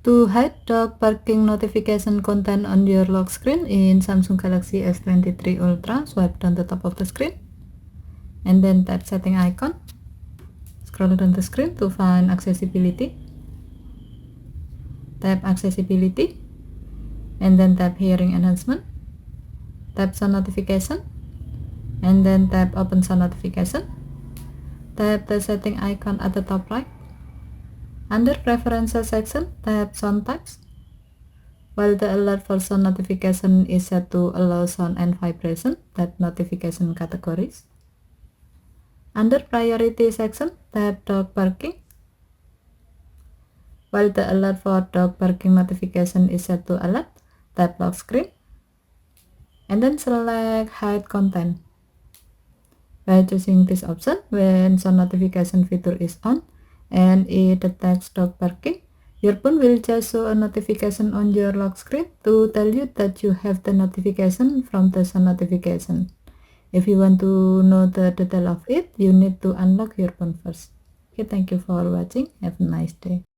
To hide dog barking notification content on your lock screen in Samsung Galaxy S23 Ultra, swipe down the top of the screen and then tap setting icon. Scroll down the screen to find accessibility. Tap accessibility and then tap hearing enhancement. Tap sound notification and then tap open sound notification. Tap the setting icon at the top right. Under preferences section, tap sound types. While the alert for sound notification is set to allow sound and vibration, tap notification categories. Under priority section, tap dog barking. While the alert for dog barking notification is set to alert, tap lock screen and then select hide content. By choosing this option, when sound notification feature is on and it detects dog barking, your phone will just show a notification on your lock screen to tell you that you have the notification from the sound notification. If you want to know the detail of it, you need to unlock your phone first. Okay, thank you for watching. Have a nice day.